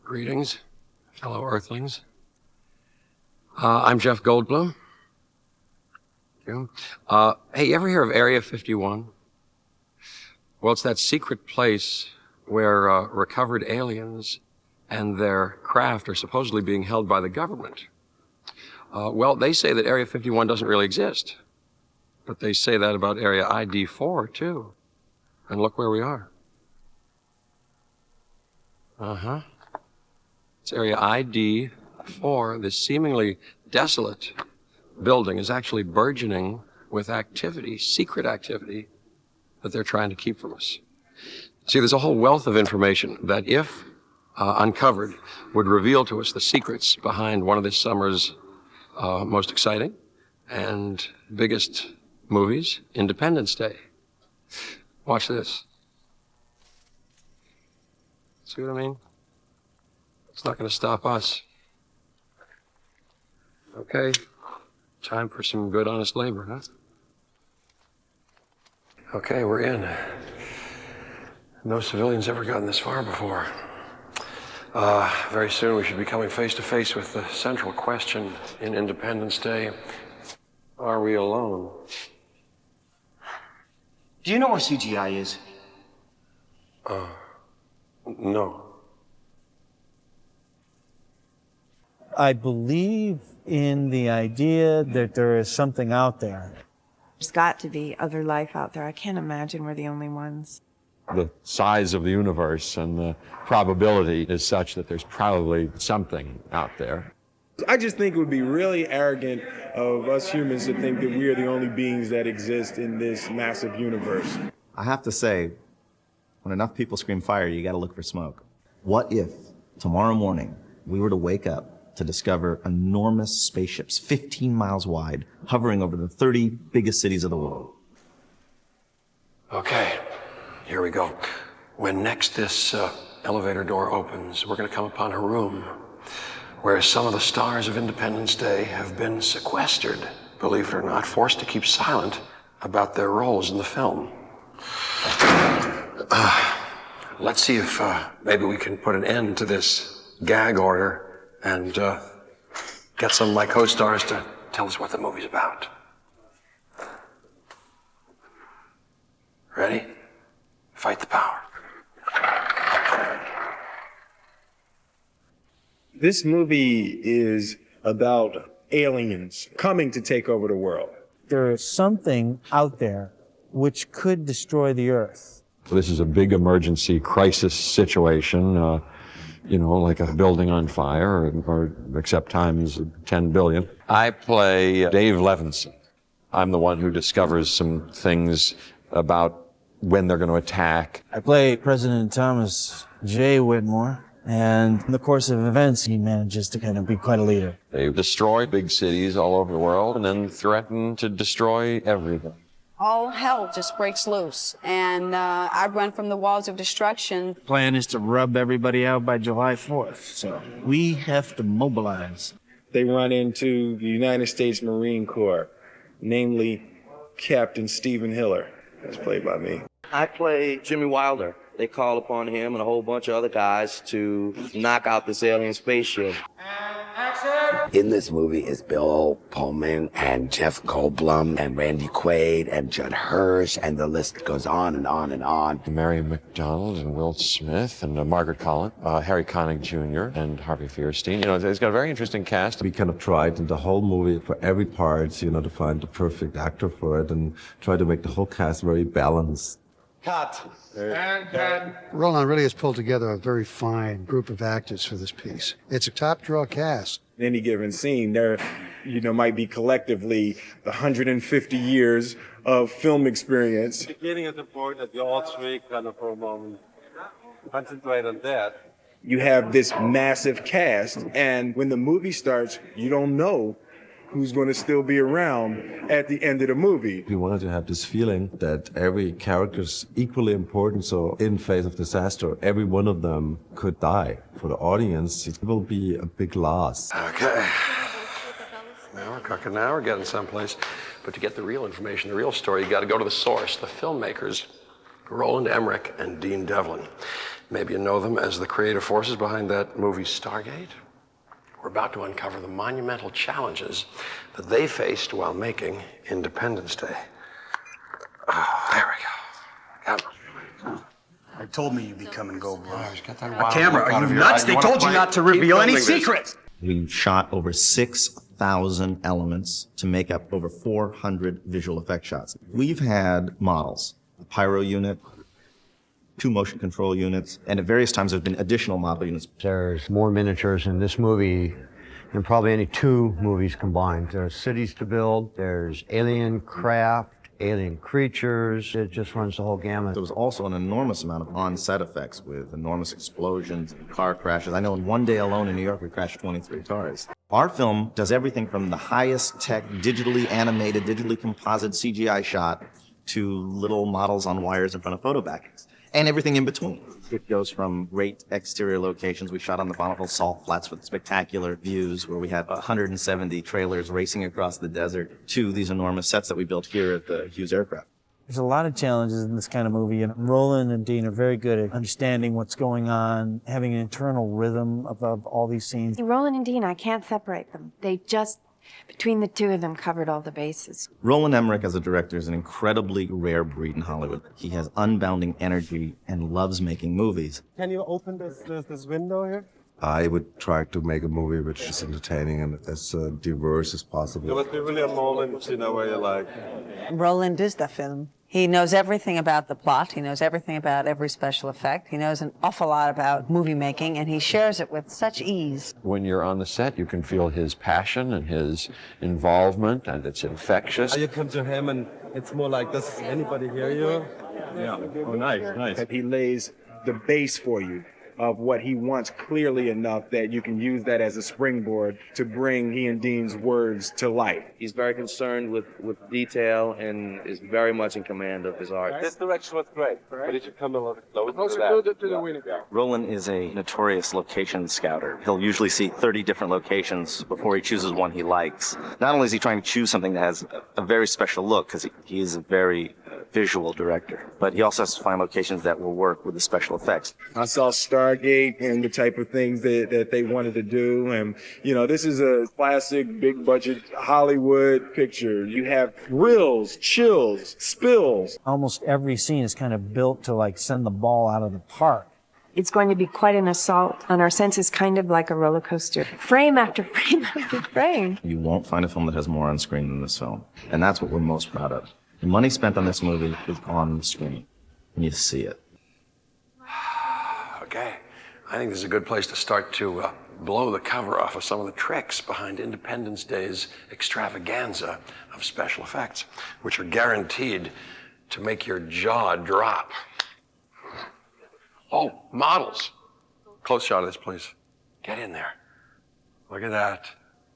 Greetings, fellow Earthlings. I'm Jeff Goldblum. Hey, you ever hear of Area 51? Well, it's that secret place where recovered aliens and their craft are supposedly being held by the government. Well, they say that Area 51 doesn't really exist, but they say that about Area ID4, too. And look where we are. It's Area ID4. This seemingly desolate building is actually burgeoning with activity, secret activity, that they're trying to keep from us. See, there's a whole wealth of information that, if uncovered, would reveal to us the secrets behind one of this summer's most exciting and biggest movies, Independence Day. Watch this. See what I mean? It's not going to stop us. Okay, time for some good, honest labor, huh? Okay, we're in. No civilians ever gotten this far before. Very soon we should be coming face to face with the central question in Independence Day. Are we alone? Do you know what CGI is? No. I believe in the idea that there is something out there. There's got to be other life out there. I can't imagine we're the only ones. The size of the universe and the probability is such that there's probably something out there. I just think it would be really arrogant of us humans to think that we are the only beings that exist in this massive universe. I have to say, when enough people scream fire, you gotta look for smoke. What if tomorrow morning we were to wake up to discover enormous spaceships, 15 miles wide, hovering over the 30 biggest cities of the world? Okay, here we go. When next this elevator door opens, we're going to come upon a room where some of the stars of Independence Day have been sequestered, believe it or not, forced to keep silent about their roles in the film. Let's see if maybe we can put an end to this gag order and get some of my co-stars to tell us what the movie's about. Ready? Fight the power. This movie is about aliens coming to take over the world. There is something out there which could destroy the Earth. This is a big emergency crisis situation, like a building on fire, or except times 10 billion. I play Dave Levinson. I'm the one who discovers some things about when they're going to attack. I play President Thomas J. Whitmore, and in the course of events, he manages to kind of be quite a leader. They destroy big cities all over the world and then threaten to destroy everything. All hell just breaks loose, and I run from the walls of destruction. The plan is to rub everybody out by July 4th, so we have to mobilize. They run into the United States Marine Corps, namely Captain Stephen Hiller. That's played by me. I play Jimmy Wilder. They call upon him and a whole bunch of other guys to knock out this alien spaceship. In this movie is Bill Pullman and Jeff Goldblum and Randy Quaid and Judd Hirsch, and the list goes on and on and on. Mary McDonald and Will Smith and Margaret Collin, Harry Connick Jr. and Harvey Fierstein. It's got a very interesting cast. We kind of tried in the whole movie for every part, to find the perfect actor for it and try to make the whole cast very balanced. Cut. Roland really has pulled together a very fine group of actors for this piece. It's a top draw cast. In any given scene, there, might be collectively the 150 years of film experience. Beginning at the point that you all three kind of for a moment concentrate on that. You have this massive cast, and when the movie starts, you don't know who's going to still be around at the end of the movie. We wanted to have this feeling that every character is equally important, so in face of disaster, every one of them could die. For the audience, it will be a big loss. Okay. Now we're cooking, now we're getting someplace. But to get the real information, the real story, you got to go to the source, the filmmakers. Roland Emmerich and Dean Devlin. Maybe you know them as the creative forces behind that movie Stargate. We're about to uncover the monumental challenges that they faced while making Independence Day. Oh, there we go. Camera. They told me you'd be coming Gold Blum. Get that wild Camera, look out are of you your nuts? eye. They wanna told you play? not to Keep reveal any filming this. secrets. We shot over 6,000 elements to make up over 400 visual effect shots. We've had models, a pyro unit, 2 motion control units, and at various times there's been additional model units. There's more miniatures in this movie than probably any 2 movies combined. There's cities to build, there's alien craft, alien creatures. It just runs the whole gamut. There was also an enormous amount of on-set effects with enormous explosions and car crashes. I know in one day alone in New York, we crashed 23 cars. Our film does everything from the highest tech, digitally animated, digitally composite CGI shot to little models on wires in front of photo backings, and everything in between. It goes from great exterior locations. We shot on the Bonneville Salt Flats with spectacular views where we had 170 trailers racing across the desert to these enormous sets that we built here at the Hughes Aircraft. There's a lot of challenges in this kind of movie, and Roland and Dean are very good at understanding what's going on, having an internal rhythm of all these scenes. Roland and Dean, I can't separate them. They just, between the 2 of them, covered all the bases. Roland Emmerich as a director is an incredibly rare breed in Hollywood. He has unbounding energy and loves making movies. Can you open this window here? I would try to make a movie which is entertaining and as diverse as possible. There must be really a moment, where you're like... Roland is the film. He knows everything about the plot. He knows everything about every special effect. He knows an awful lot about movie making, and he shares it with such ease. When you're on the set, you can feel his passion and his involvement, and it's infectious. You come to him and it's more like, does anybody hear you? Yeah. Oh, nice. He lays the base for you of what he wants clearly enough that you can use that as a springboard to bring he and Dean's words to life. He's very concerned with detail and is very much in command of his art. This direction was great, but it should come a little bit closer to the window. Roland is a notorious location scouter. He'll usually see 30 different locations before he chooses one he likes. Not only is he trying to choose something that has a very special look, because he is a very visual director, but he also has to find locations that will work with the special effects. I saw Stargate and the type of things that they wanted to do. And, this is a classic big budget Hollywood picture. You have thrills, chills, spills. Almost every scene is kind of built to send the ball out of the park. It's going to be quite an assault on our senses, kind of like a roller coaster. Frame after frame after frame. You won't find a film that has more on screen than this film, and that's what we're most proud of. The money spent on this movie is on screen, and you see it. Okay. I think this is a good place to start to blow the cover off of some of the tricks behind Independence Day's extravaganza of special effects, which are guaranteed to make your jaw drop. Oh, models. Close shot of this, please. Get in there. Look at that.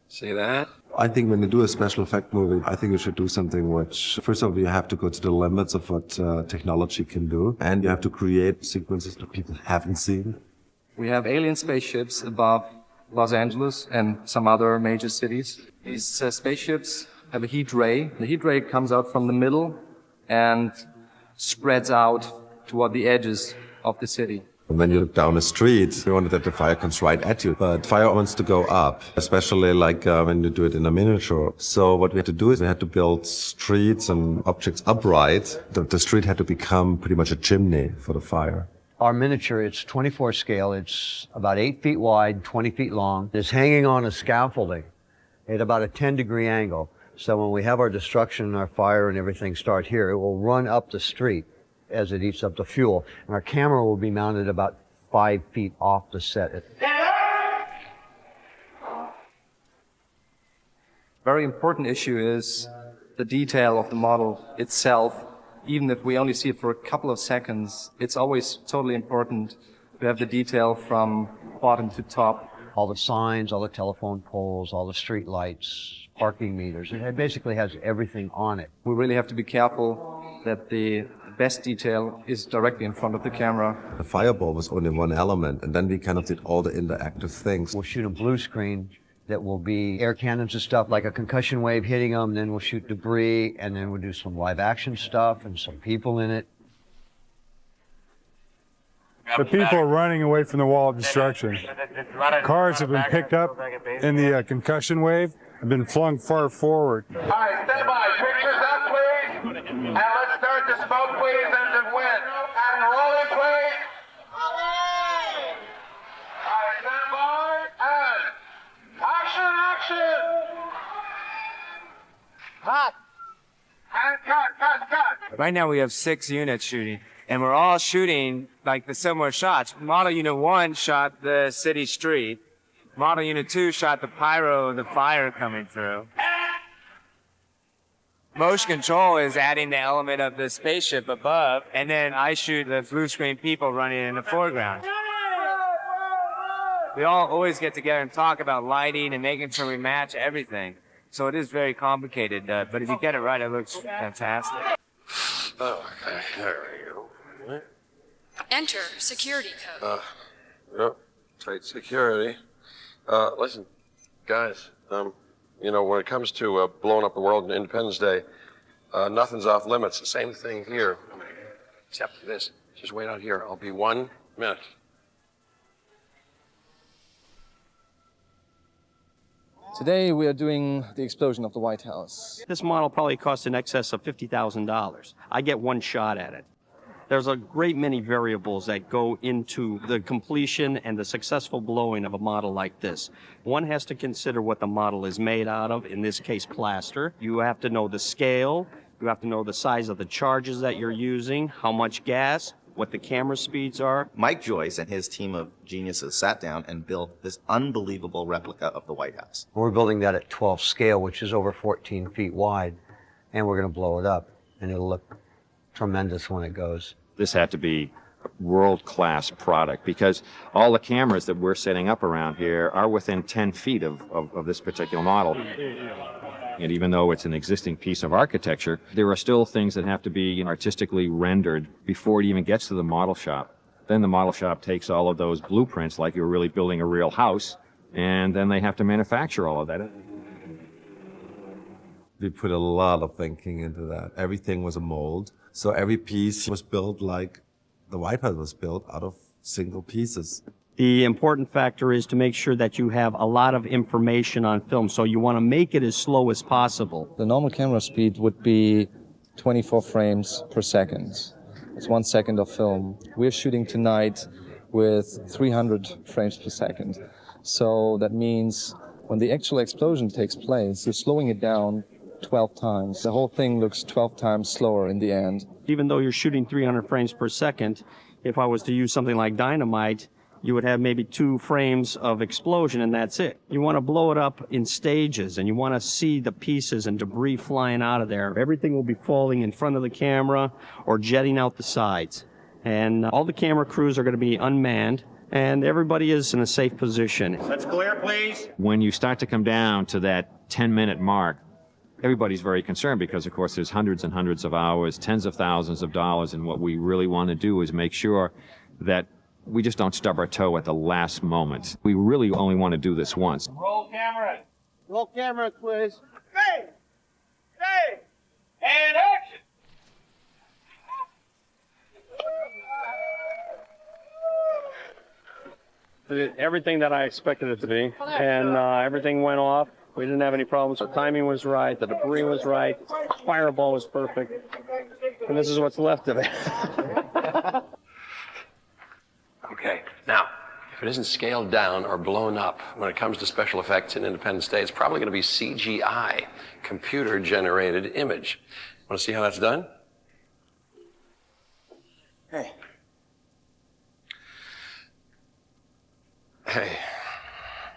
See that? I think when you do a special effect movie, I think you should do something which, first of all, you have to go to the limits of what technology can do, and you have to create sequences that people haven't seen. We have alien spaceships above Los Angeles and some other major cities. These spaceships have a heat ray. The heat ray comes out from the middle and spreads out toward the edges of the city. When you look down the street, you want that the fire comes right at you. But fire wants to go up, especially when you do it in a miniature. So what we had to do is we had to build streets and objects upright. The street had to become pretty much a chimney for the fire. Our miniature, it's 24 scale. It's about 8 feet wide, 20 feet long. It's hanging on a scaffolding at about a 10-degree angle. So when we have our destruction and our fire and everything start here, it will run up the street as it eats up the fuel. And our camera will be mounted about 5 feet off the set. Very important issue is the detail of the model itself. Even if we only see it for a couple of seconds, it's always totally important to have the detail from bottom to top. All the signs, all the telephone poles, all the street lights, parking meters. It basically has everything on it. We really have to be careful that the best detail is directly in front of the camera. The fireball was only one element, and then we kind of did all the interactive things. We'll shoot a blue screen that will be air cannons and stuff, like a concussion wave hitting them, then we'll shoot debris, and then we'll do some live action stuff and some people in it. The people are running away from the wall of destruction. Cars have been picked up in the concussion wave, have been flung far forward. All right, stand by. Pictures up, please. And let's start the smoke, please, and the wind. And rolling, please. All right, stand by. And action. Cut. And cut. Right now we have 6 units shooting, and we're all shooting like the similar shots. Model Unit 1 shot the city street. Model Unit 2 shot the pyro, the fire coming through. Motion control is adding the element of the spaceship above, and then I shoot the blue screen people running in the foreground. We all always get together and talk about lighting and making sure we match everything. So it is very complicated, but if you get it right, it looks fantastic. Okay, there we go. Enter security code. Yep, tight security. Listen, guys, you know, when it comes to blowing up the world on Independence Day, nothing's off limits. The same thing here, except for this. Just wait out here. I'll be 1 minute. Today we are doing the explosion of the White House. This model probably costs in excess of $50,000. I get one shot at it. There's a great many variables that go into the completion and the successful blowing of a model like this. One has to consider what the model is made out of, in this case plaster. You have to know the scale, you have to know the size of the charges that you're using, how much gas, what the camera speeds are. Mike Joyce and his team of geniuses sat down and built this unbelievable replica of the White House. We're building that at 12 scale, which is over 14 feet wide, and we're going to blow it up, and it'll look tremendous when it goes. This had to be a world-class product because all the cameras that we're setting up around here are within 10 feet of this particular model. And even though it's an existing piece of architecture, there are still things that have to be artistically rendered before it even gets to the model shop. Then the model shop takes all of those blueprints like you're really building a real house, and then they have to manufacture all of that. We put a lot of thinking into that. Everything was a mold. So every piece was built like the White House was built, out of single pieces. The important factor is to make sure that you have a lot of information on film, so you want to make it as slow as possible. The normal camera speed would be 24 frames per second. It's 1 second of film. We're shooting tonight with 300 frames per second. So that means when the actual explosion takes place, you're slowing it down 12 times. The whole thing looks 12 times slower in the end. Even though you're shooting 300 frames per second, if I was to use something like dynamite, you would have maybe 2 frames of explosion and that's it. You want to blow it up in stages and you want to see the pieces and debris flying out of there. Everything will be falling in front of the camera or jetting out the sides. And all the camera crews are going to be unmanned and everybody is in a safe position. Let's clear, please. When you start to come down to that 10-minute mark, everybody's very concerned because, of course, there's hundreds and hundreds of hours, tens of thousands of dollars, and what we really want to do is make sure that we just don't stub our toe at the last moment. We really only want to do this once. Roll cameras. Roll cameras, please. Stay. And action. Everything that I expected it to be, and everything went off. We didn't have any problems. The timing was right, the debris was right, fireball was perfect, and this is what's left of it. Okay, now, if it isn't scaled down or blown up when it comes to special effects in Independence Day, it's probably going to be CGI, computer-generated image. Want to see how that's done? Hey. Hey.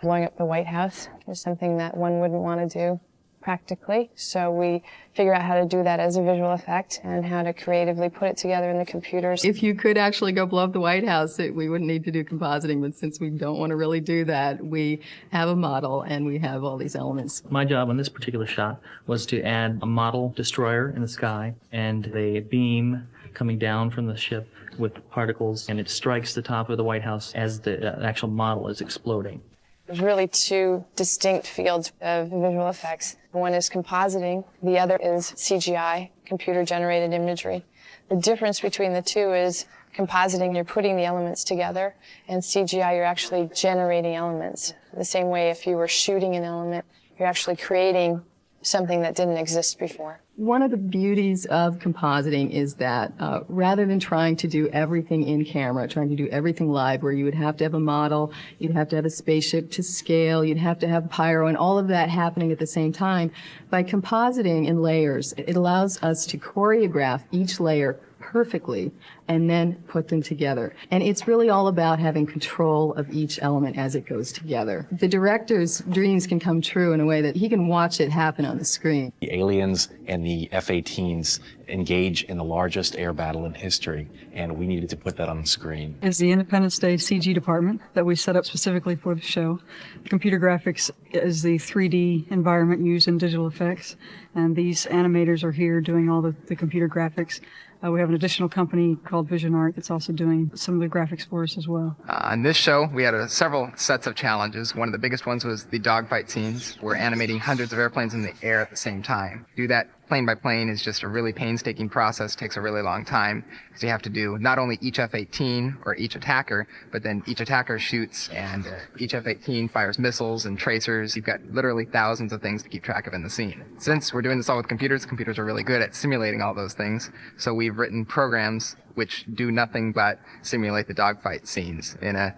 Blowing up the White House is something that one wouldn't want to do practically. So we figure out how to do that as a visual effect and how to creatively put it together in the computers. If you could actually go blow up the White House, we wouldn't need to do compositing, but since we don't want to really do that, we have a model and we have all these elements. My job on this particular shot was to add a model destroyer in the sky and a beam coming down from the ship with particles, and it strikes the top of the White House as the actual model is exploding. There's really two distinct fields of visual effects. One is compositing, the other is CGI, computer-generated imagery. The difference between the two is compositing, you're putting the elements together, and CGI, you're actually generating elements. The same way if you were shooting an element, you're actually creating something that didn't exist before. One of the beauties of compositing is that rather than trying to do everything in camera, trying to do everything live, where you would have to have a model, you'd have to have a spaceship to scale, you'd have to have pyro, and all of that happening at the same time, by compositing in layers, it allows us to choreograph each layer perfectly and then put them together. And it's really all about having control of each element as it goes together. The director's dreams can come true in a way that he can watch it happen on the screen. The aliens and the F-18s engage in the largest air battle in history, and we needed to put that on the screen. Is the Independence Day CG department that we set up specifically for the show. Computer graphics is the 3D environment used in digital effects, and these animators are here doing all the computer graphics. We have an additional company called Vision Art that's also doing some of the graphics for us as well. On this show, we had several sets of challenges. One of the biggest ones was the dogfight scenes. We're animating hundreds of airplanes in the air at the same time. Do that plane by plane is just a really painstaking process, takes a really long time, because you have to do not only each F-18 or each attacker, but then each attacker shoots and each F-18 fires missiles and tracers. You've got literally thousands of things to keep track of in the scene. Since we're doing this all with computers are really good at simulating all those things, so we've written programs which do nothing but simulate the dogfight scenes in a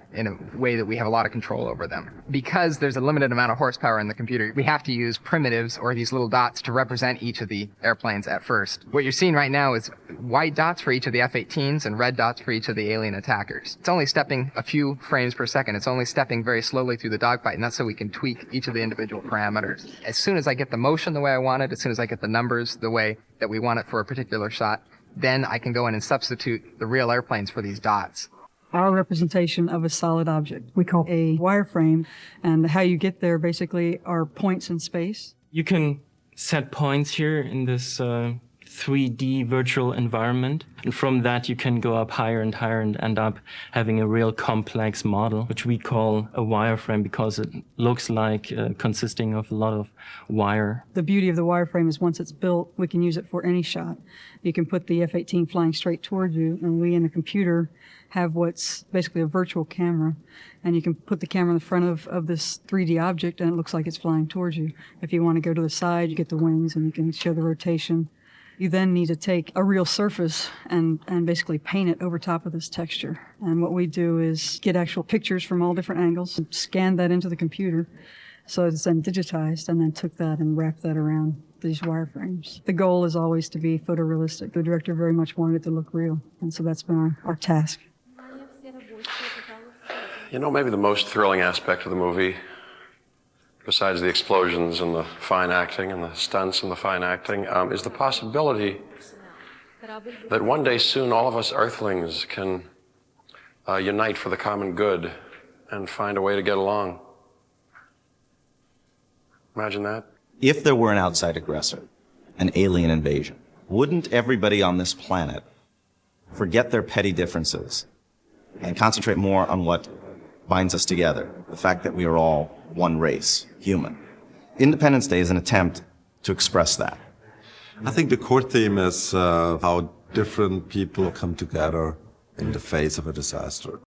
way that we have a lot of control over them. Because there's a limited amount of horsepower in the computer, we have to use primitives or these little dots to represent each of the airplanes at first. What you're seeing right now is white dots for each of the F-18s and red dots for each of the alien attackers. It's only stepping a few frames per second. It's only stepping very slowly through the dogfight, and that's so we can tweak each of the individual parameters. As soon as I get the motion the way I want it, as soon as I get the numbers the way that we want it for a particular shot, then I can go in and substitute the real airplanes for these dots. Our representation of a solid object we call a wireframe, and how you get there basically are points in space. You can set points here in this 3D virtual environment, and from that you can go up higher and higher and end up having a real complex model, which we call a wireframe because it looks like consisting of a lot of wire. The beauty of the wireframe is once it's built, we can use it for any shot. You can put the F-18 flying straight toward you, and we in the computer have what's basically a virtual camera, and you can put the camera in the front of this 3D object and it looks like it's flying towards you. If you want to go to the side, you get the wings and you can show the rotation. You then need to take a real surface and basically paint it over top of this texture. And what we do is get actual pictures from all different angles, and scan that into the computer so it's then digitized, and then took that and wrapped that around these wireframes. The goal is always to be photorealistic. The director very much wanted it to look real, and so that's been our task. You know, maybe the most thrilling aspect of the movie, besides the explosions and the fine acting and the stunts and the fine acting, is the possibility that one day soon all of us Earthlings can unite for the common good and find a way to get along. Imagine that. If there were an outside aggressor, an alien invasion, wouldn't everybody on this planet forget their petty differences and concentrate more on what binds us together, the fact that we are all one race, human? Independence Day is an attempt to express that. I think the core theme is how different people come together in the face of a disaster.